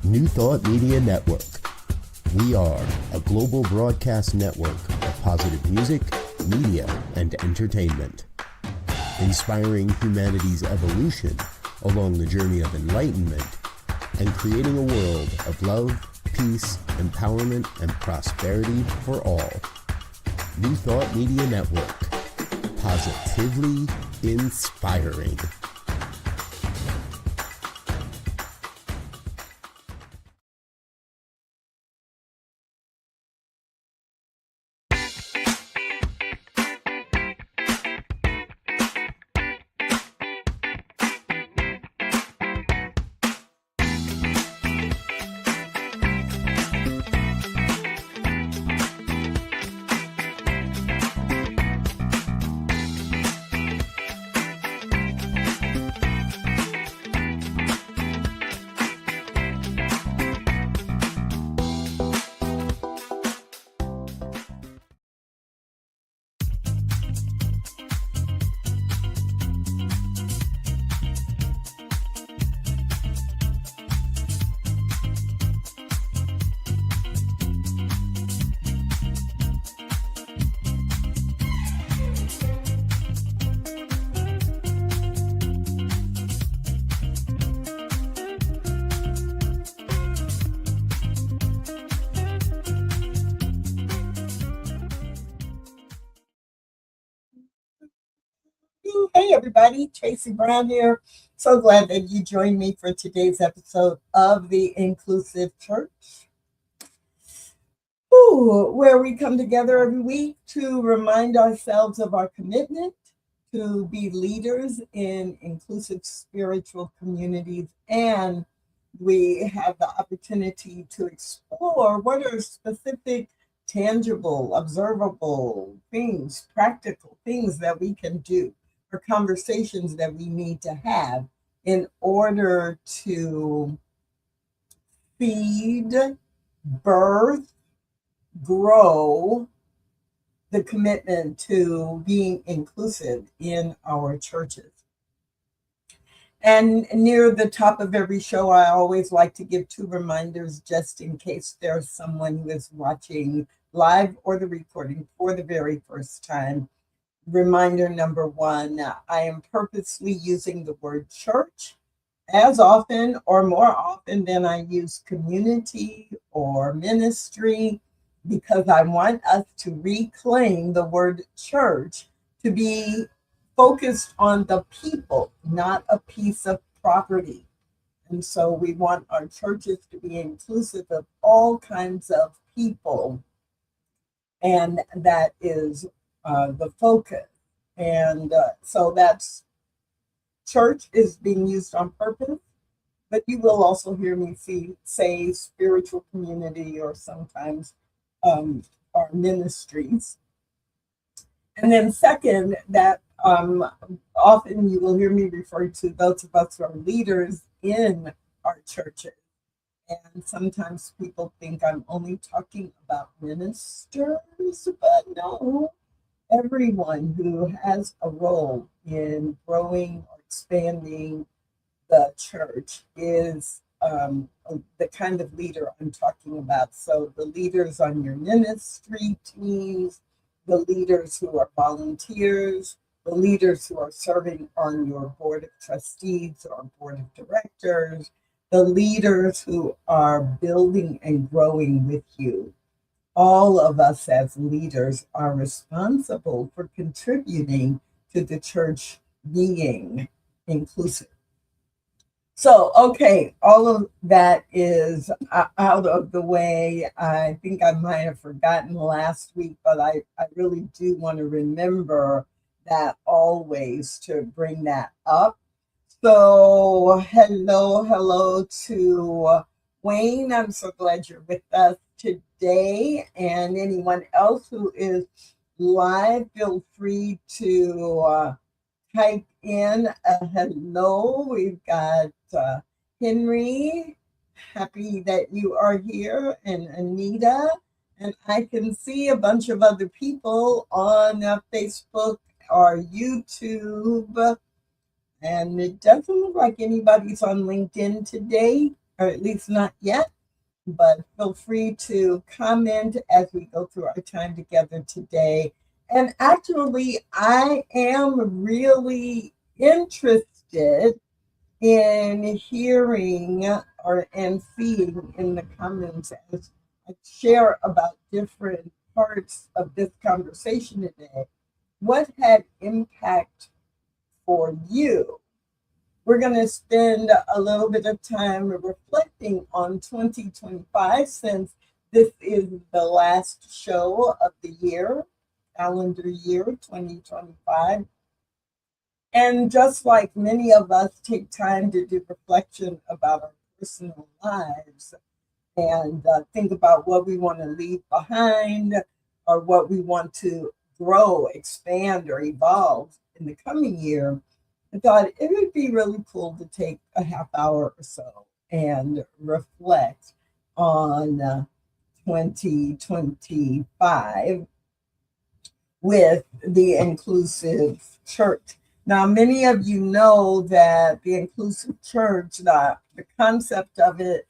New Thought Media Network. We are a global broadcast network of positive music, media, and entertainment, inspiring humanity's evolution along the journey of enlightenment and creating a world of love, peace, empowerment, and prosperity for all. New Thought Media Network. Positively inspiring. Hey everybody, Tracy Brown here. So glad that you joined me for today's episode of the Inclusive Church, where we come together every week to remind ourselves of our commitment to be leaders in inclusive spiritual communities. And we have the opportunity to explore what are specific, tangible, observable things, practical things that we can do, or conversations that we need to have in order to feed, birth, grow the commitment to being inclusive in our churches. And near the top of every show, I always like to give two reminders just in case there's someone who is watching live or the recording for the very first time. Reminder number one, I am purposely using the word church as often or more often than I use community or ministry, because I want us to reclaim the word church to be focused on the people, not a piece of property. And so we want our churches to be inclusive of all kinds of people. And that is the focus. And so that's church is being used on purpose, but you will also hear me say spiritual community or sometimes our ministries. And then second, that often you will hear me refer to those of us who are leaders in our churches. And sometimes people think I'm only talking about ministers, but no, everyone who has a role in growing or expanding the church is the kind of leader I'm talking about. So the leaders on your ministry teams, the leaders who are volunteers, the leaders who are serving on your board of trustees or board of directors, the leaders who are building and growing with you. All of us as leaders are responsible for contributing to the church being inclusive. So, okay, all of that is out of the way. I think I might have forgotten last week, but I really do want to remember that always to bring that up. So, hello to Wayne. I'm so glad you're with us today. And anyone else who is live, feel free to type in a hello. We've got Henry. Happy that you are here, and Anita. And I can see a bunch of other people on Facebook or YouTube. And it doesn't look like anybody's on LinkedIn today. or at least not yet, but feel free to comment as we go through our time together today. And actually, I am really interested in hearing or and seeing in the comments as I share about different parts of this conversation today. What had impact for you? We're going to spend a little bit of time reflecting on 2025 since this is the last show of the year, calendar year 2025. And just like many of us take time to do reflection about our personal lives and think about what we want to leave behind or what we want to grow, expand, or evolve in the coming year, I thought it would be really cool to take a half hour or so and reflect on 2025 with the inclusive church. Now, many of you know that the inclusive church, the concept of it,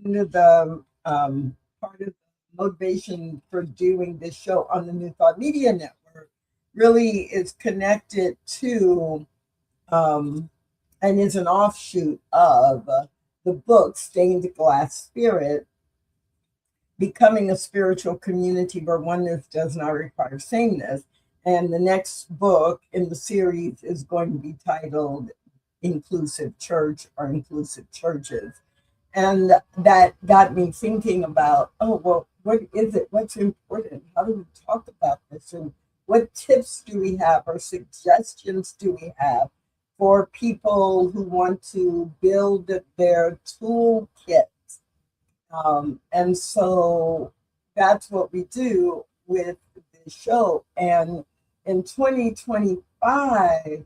the part of the motivation for doing this show on the New Thought Media Network really is connected to and is an offshoot of the book Stained Glass Spirit, Becoming a Spiritual Community Where Oneness Does Not Require Sameness. And the next book in the series is going to be titled Inclusive Church or Inclusive Churches. And that got me thinking about, oh, well, what is it? What's important? How do we talk about this? And what tips do we have or suggestions do we have for people who want to build their toolkit? And so that's what we do with the show. And in 2025,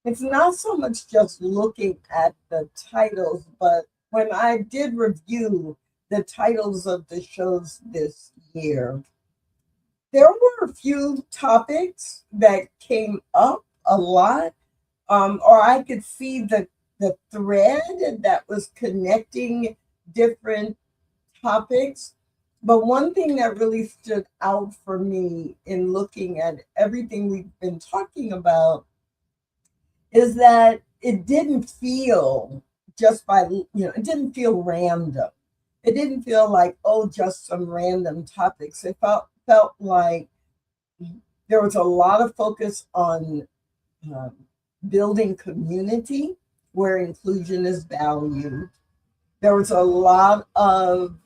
it's not so much just looking at the titles, but when I did review the titles of the shows this year, there were a few topics that came up a lot, or I could see the thread that was connecting different topics. But one thing that really stood out for me in looking at everything we've been talking about is that it didn't feel it didn't feel random. It didn't feel like, oh, just some random topics. It felt like there was a lot of focus on building community where inclusion is valued. There was a lot of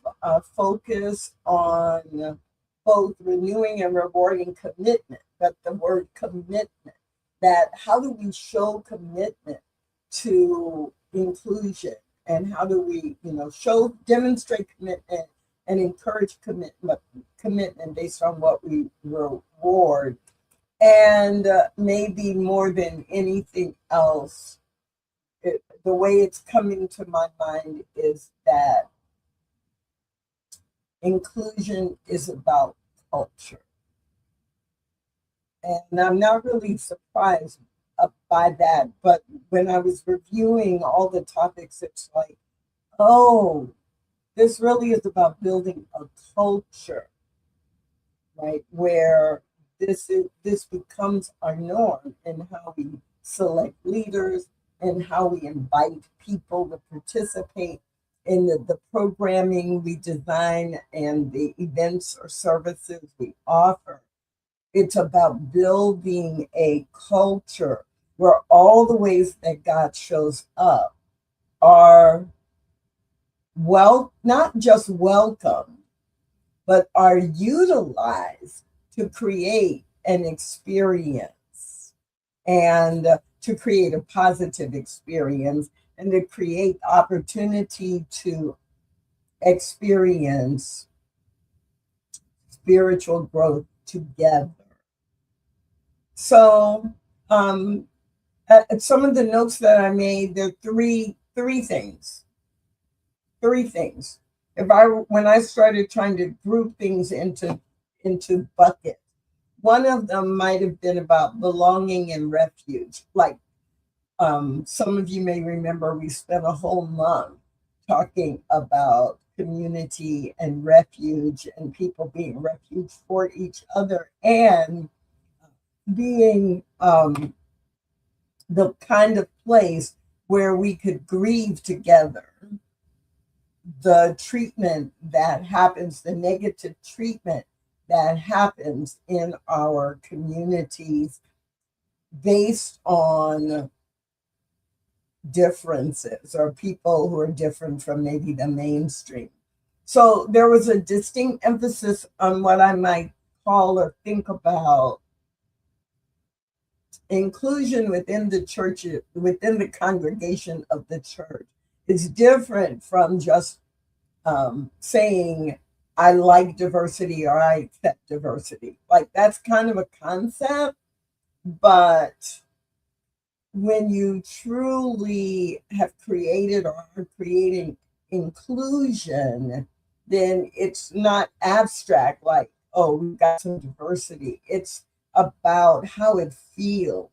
focus on both renewing and rewarding commitment, but the word commitment, that how do we show commitment to inclusion, and how do we, demonstrate commitment and encourage commitment based on what we reward. And maybe more than anything else, the way it's coming to my mind is that inclusion is about culture. And I'm not really surprised by that. But when I was reviewing all the topics, it's like, oh, this really is about building a culture, right? Where this becomes our norm in how we select leaders and how we invite people to participate in the programming we design and the events or services we offer. It's about building a culture where all the ways that God shows up are not just welcome, but are utilized to create an experience and to create a positive experience and to create opportunity to experience spiritual growth together. So some of the notes that I made, there are three things. When I started trying to group things into buckets, one of them might have been about belonging and refuge. Like some of you may remember, we spent a whole month talking about community and refuge and people being refuge for each other and being the kind of place where we could grieve together the treatment that happens, the negative treatment that happens in our communities based on differences or people who are different from maybe the mainstream. So there was a distinct emphasis on what I might call or think about inclusion within the church, within the congregation of the church. Is different from just saying, I like diversity or I accept diversity. Like that's kind of a concept, but when you truly have created or are creating inclusion, then it's not abstract like, oh, we've got some diversity. It's about how it feels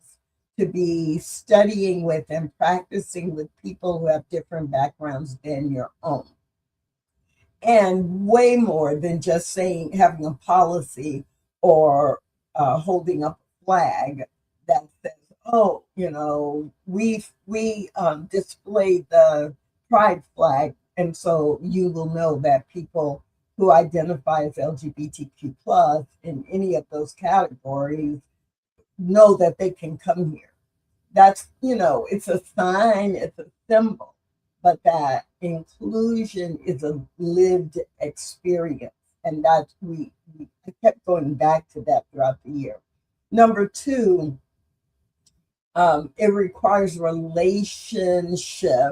to be studying with and practicing with people who have different backgrounds than your own. And way more than just saying, having a policy or holding up a flag that says, oh, you know, we displayed the pride flag. And so you will know that people who identify as LGBTQ plus in any of those categories know that they can come here. That's, you know, it's a sign, it's a symbol, but that inclusion is a lived experience. And that I kept going back to that throughout the year. Number two, it requires relational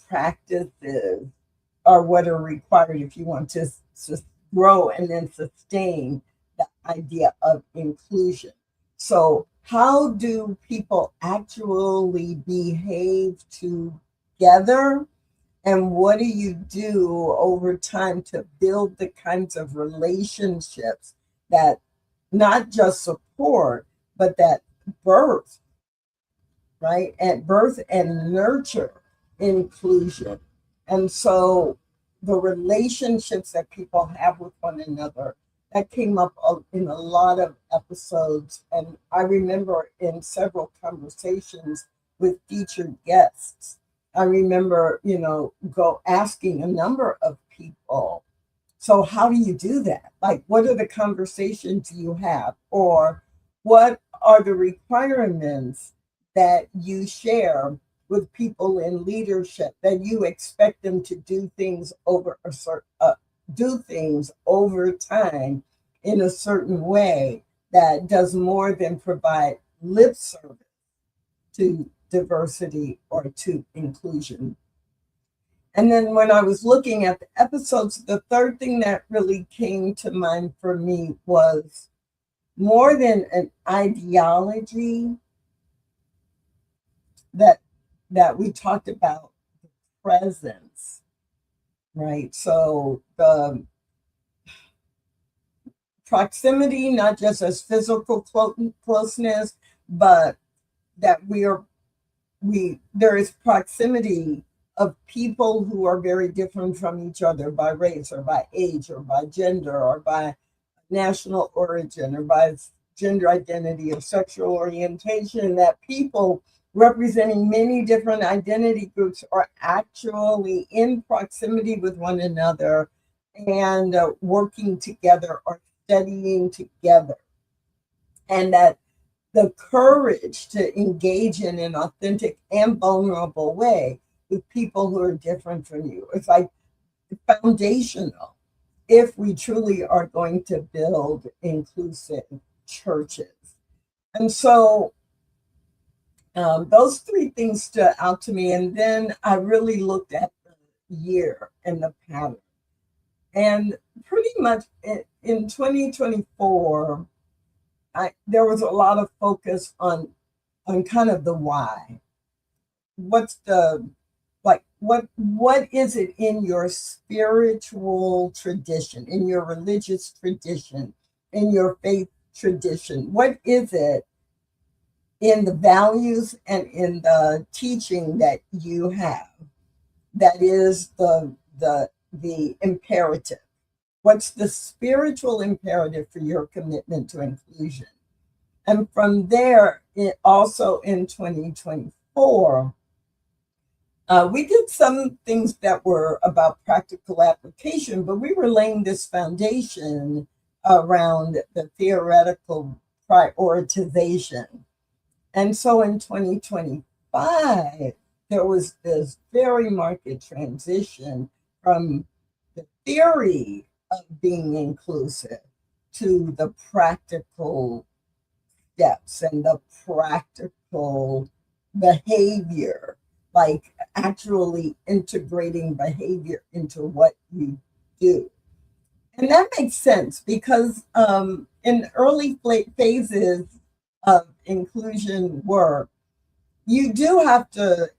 practices are what are required if you want to grow and then sustain the idea of inclusion. So how do people actually behave together? And what do you do over time to build the kinds of relationships that not just support, but that birth, right? At birth and nurture inclusion. And so the relationships that people have with one another, that came up in a lot of episodes. And I remember in several conversations with featured guests, I remember, you know, asking a number of people, so how do you do that? Like, what are the conversations you have? Or what are the requirements that you share with people in leadership that you expect them to do things over time in a certain way that does more than provide lip service to diversity or to inclusion? And then when I was looking at the episodes, the third thing that really came to mind for me was more than an ideology that we talked about presence, right? So the proximity, not just as physical closeness, but that there is proximity of people who are very different from each other by race or by age or by gender or by national origin or by gender identity or sexual orientation, that people representing many different identity groups are actually in proximity with one another and working together or studying together. And that the courage to engage in an authentic and vulnerable way with people who are different from you. It's like foundational if we truly are going to build inclusive churches. And so those three things stood out to me. And then I really looked at the year and the pattern. And pretty much in 2024, there was a lot of focus on kind of the why. What's the what is it in your spiritual tradition, in your religious tradition, in your faith tradition? What is it in the values and in the teaching that you have that is the imperative. What's the spiritual imperative for your commitment to inclusion? And from there, also in 2024, we did some things that were about practical application, but we were laying this foundation around the theoretical prioritization. And so in 2025, there was this very marked transition from the theory of being inclusive to the practical steps and the practical behavior, like actually integrating behavior into what you do. And that makes sense because in early phases of inclusion work, you do have to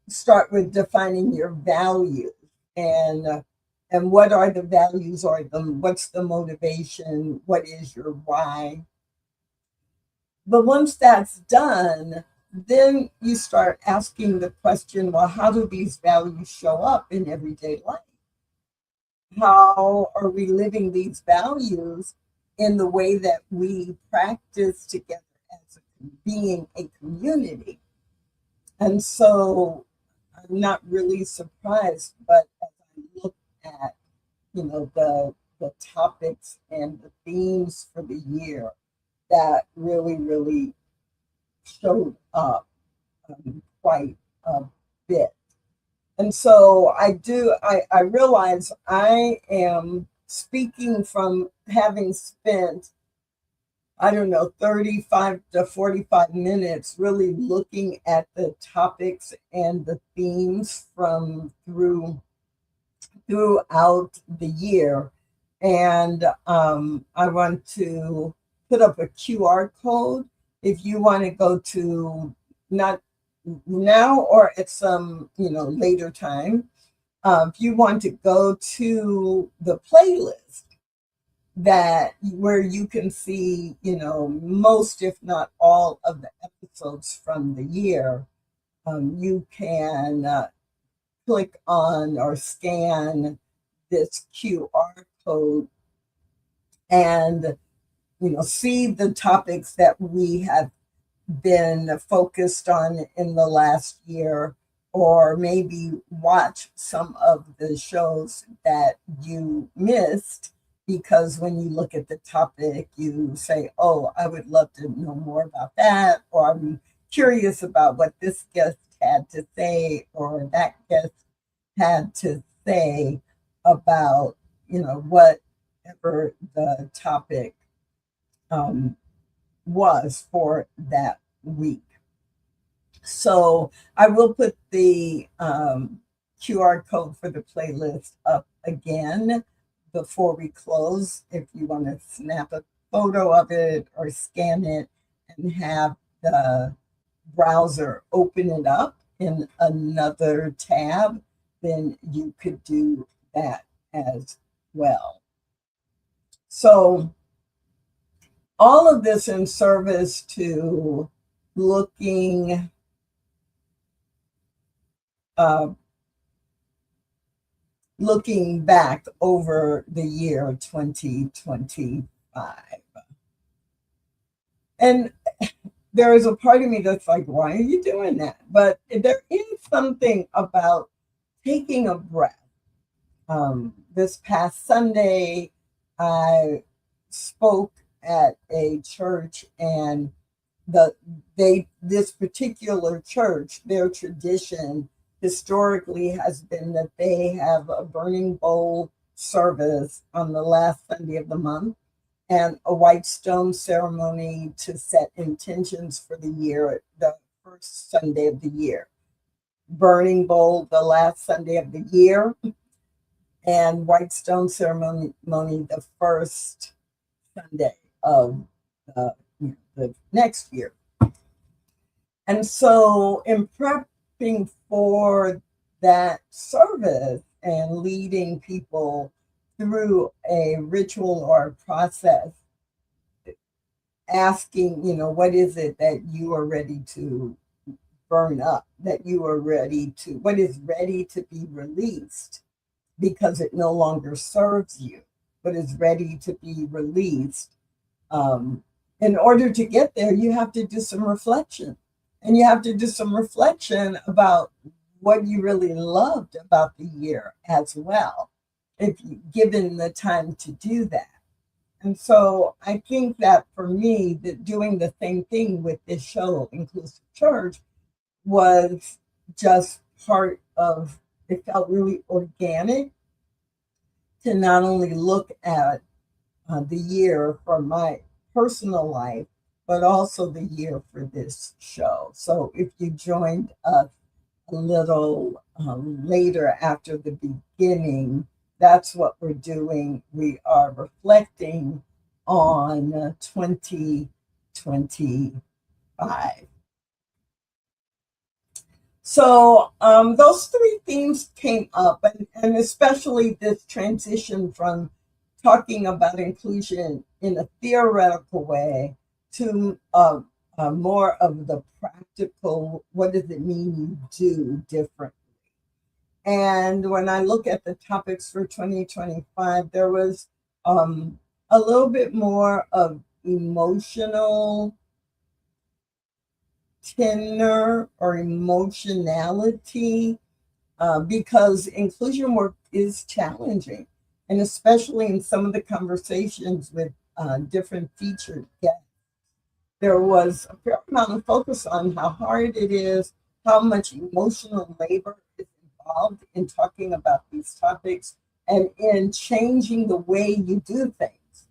start with defining your values and what are the values or what's the motivation, what is your why. But once that's done, then you start asking the question, well, how do these values show up in everyday life? How are we living these values in the way that we practice together as being a community? And so I'm not really surprised, but as I look at, the topics and the themes for the year that really showed up quite a bit. And so I realize I am speaking from having spent, 35 to 45 minutes really looking at the topics and the themes from throughout the year. And I want to put up a QR code if you want to go to, not now or at some later time, if you want to go to the playlist where you can see most if not all of the episodes from the year. You can click on or scan this QR code and see the topics that we have been focused on in the last year, or maybe watch some of the shows that you missed, because when you look at the topic, you say, oh, I would love to know more about that, or I'm curious about what this guest had to say, or that guest had to say about, whatever the topic was for that week. So I will put the QR code for the playlist up again before we close, if you want to snap a photo of it or scan it and have the browser open it up in another tab, then you could do that as well. So all of this in service to looking back over the year 2025. And there is a part of me that's like, why are you doing that? But there is something about taking a breath. This past Sunday, I spoke at a church, and this particular church, their tradition historically has been that they have a burning bowl service on the last Sunday of the month and a white stone ceremony to set intentions for the year, the first Sunday of the year. Burning bowl the last Sunday of the year, and white stone ceremony the first Sunday of the next year. And so in prepping for that service and leading people through a ritual or a process, asking, what is it that you are ready to burn up, that you are ready to, what is ready to be released because it no longer serves you, but is ready to be released. In order to get there, you have to do some reflection. And you have to do some reflection about what you really loved about the year as well, if you given the time to do that. And so I think that for me, that doing the same thing with this show, Inclusive Church, was just part of, it felt really organic to not only look at the year for my personal life, but also the year for this show. So if you joined us a little later after the beginning, that's what we're doing. We are reflecting on 2025. So those three themes came up, and especially this transition from talking about inclusion in a theoretical way to more of the practical, what does it mean you do differently? And when I look at the topics for 2025, there was a little bit more of emotional tenor or emotionality, because inclusion work is challenging. And especially in some of the conversations with different featured guests, there was a fair amount of focus on how hard it is, how much emotional labor is involved in talking about these topics and in changing the way you do things.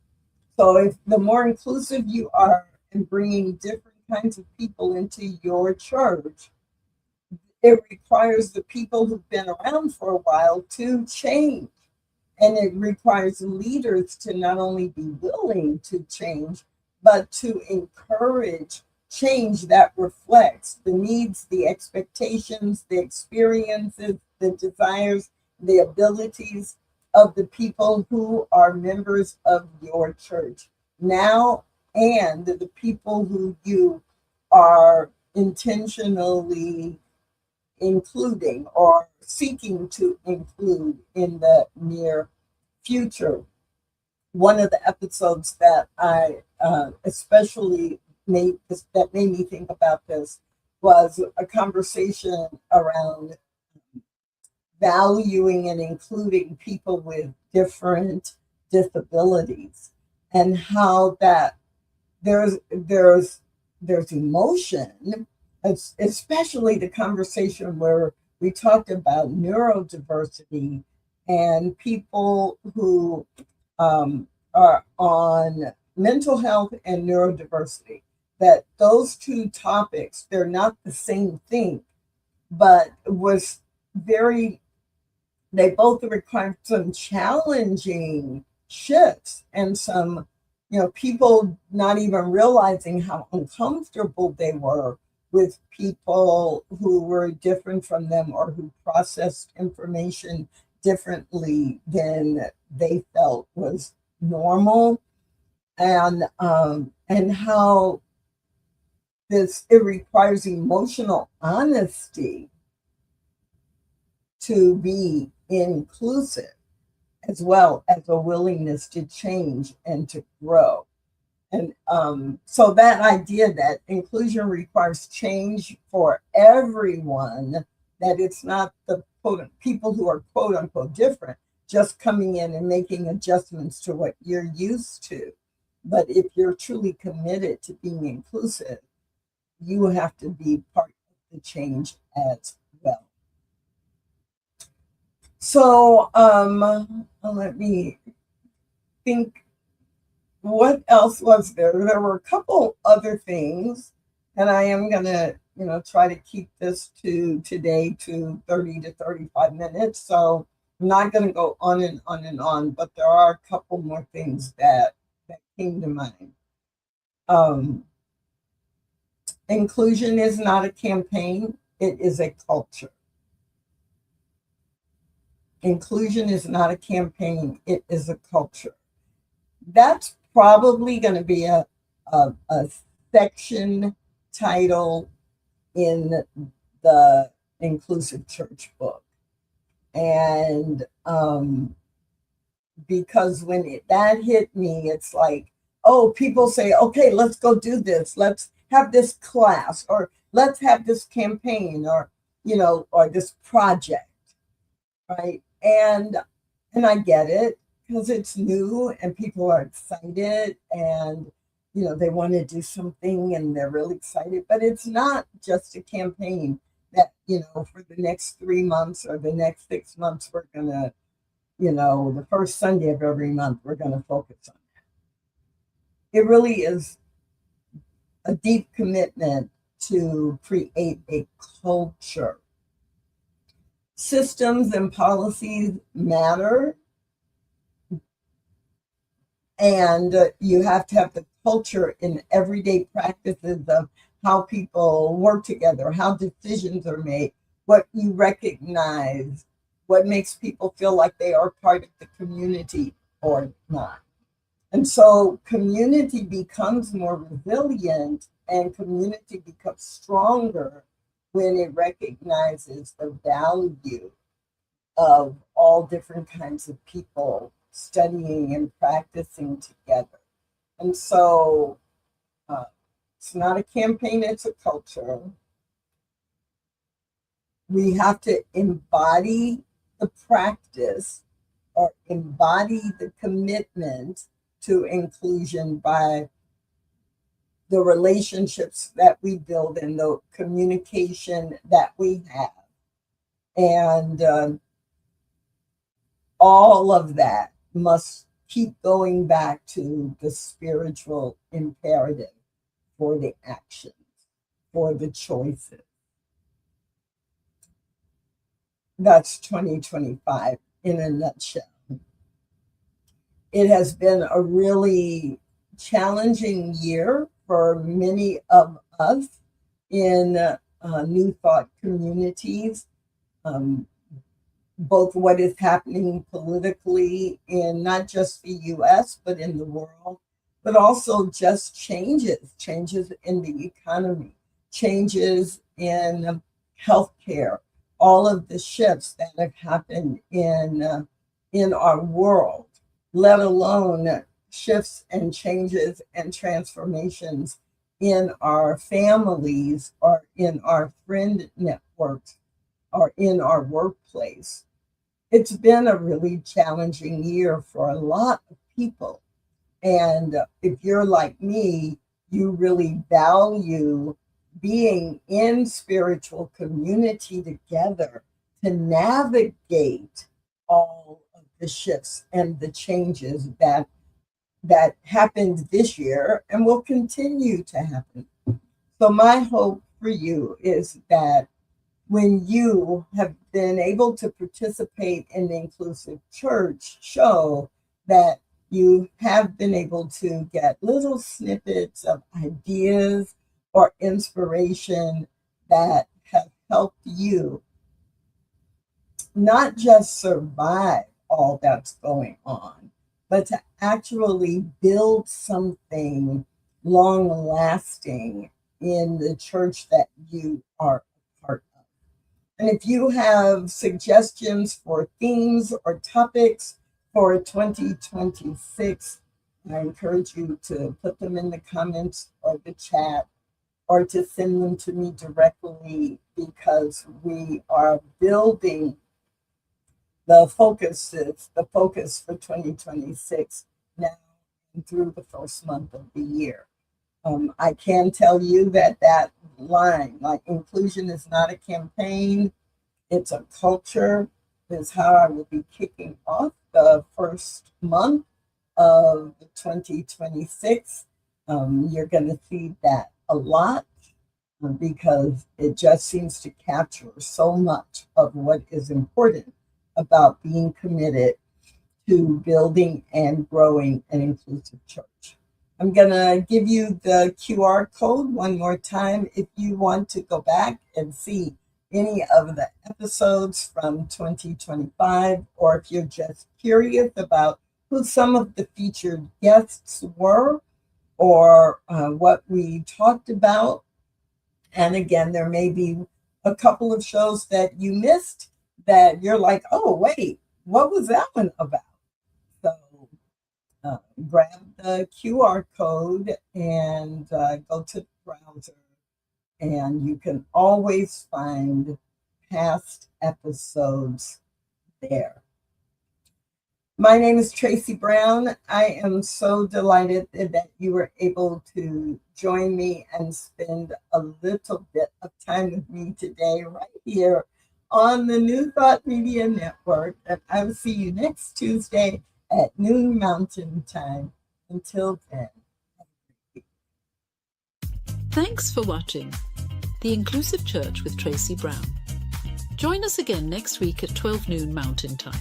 So if the more inclusive you are in bringing different kinds of people into your church, it requires the people who've been around for a while to change. And it requires leaders to not only be willing to change, but to encourage change that reflects the needs, the expectations, the experiences, the desires, the abilities of the people who are members of your church now, and the people who you are intentionally including or seeking to include in the near future. One of the episodes that I especially made me think about this was a conversation around valuing and including people with different disabilities, and how that there's emotion, especially the conversation where we talked about neurodiversity and people who are on mental health and neurodiversity, that those two topics, they're not the same thing, but was very, they both required some challenging shifts and some, people not even realizing how uncomfortable they were with people who were different from them or who processed information differently than they felt was normal, and how it requires emotional honesty to be inclusive, as well as a willingness to change and to grow. And so that idea that inclusion requires change for everyone, that it's not the people who are quote unquote different just coming in and making adjustments to what you're used to. But if you're truly committed to being inclusive, you have to be part of the change as well. So let me think, what else was there? There were a couple other things, and I am gonna, try to keep this to today to 30 to 35 minutes. So I'm not gonna go on and on and on, but there are a couple more things that came to mind. Inclusion is not a campaign, it is a culture. Inclusion is not a campaign, it is a culture. That's probably going to be a section title in the Inclusive Church book. And because when that hit me, it's like, oh, people say, okay, let's go do this. Let's have this class, or let's have this campaign, or, or this project, right? And I get it, because it's new and people are excited, and they want to do something and they're really excited. But it's not just a campaign that for the next 3 months or the next 6 months we're gonna, the first Sunday of every month we're gonna focus on that. It really is a deep commitment to create a culture. Systems and policies matter, and you have to have the culture in everyday practices of how people work together, how decisions are made, what you recognize, what makes people feel like they are part of the community or not. And so community becomes more resilient and community becomes stronger when it recognizes the value of all different kinds of people studying and practicing together. And so it's not a campaign, it's a culture. We have to embody the practice or embody the commitment to inclusion by the relationships that we build and the communication that we have. And all of that must keep going back to the spiritual imperative for the actions, for the choices. That's 2025 in a nutshell. It has been a really challenging year for many of us in New Thought communities, both what is happening politically in not just the US, but in the world, but also just changes in the economy, changes in healthcare, all of the shifts that have happened in our world, let alone shifts and changes and transformations in our families or in our friend networks or in our workplace. It's been a really challenging year for a lot of people. And if you're like me, you really value being in spiritual community together to navigate all of the shifts and the changes that happened this year and will continue to happen. So my hope for you is that when you have been able to participate in the Inclusive Church show, that you have been able to get little snippets of ideas or inspiration that have helped you not just survive all that's going on, but to actually build something long lasting in the church that you are a part of. And if you have suggestions for themes or topics for 2026, I encourage you to put them in the comments or the chat, or to send them to me directly, because we are building the focus for 2026 now and through the first month of the year. I can tell you that line, like inclusion is not a campaign, it's a culture, is how I will be kicking off the first month of 2026. You're going to see that a lot because it just seems to capture so much of what is important about being committed to building and growing an inclusive church. I'm going to give you the QR code one more time if you want to go back and see any of the episodes from 2025, or if you're just curious about who some of the featured guests were, or what we talked about. And again, there may be a couple of shows that you missed that you're like, oh, wait, what was that one about? So grab the QR code and go to the browser, and you can always find past episodes there. My name is Tracy Brown. I am so delighted that you were able to join me and spend a little bit of time with me today right here on the New Thought Media Network. And I will see you next Tuesday at noon Mountain Time. Until then. Thanks for watching The Inclusive Church with Tracy Brown. Join us again next week at 12 noon Mountain Time.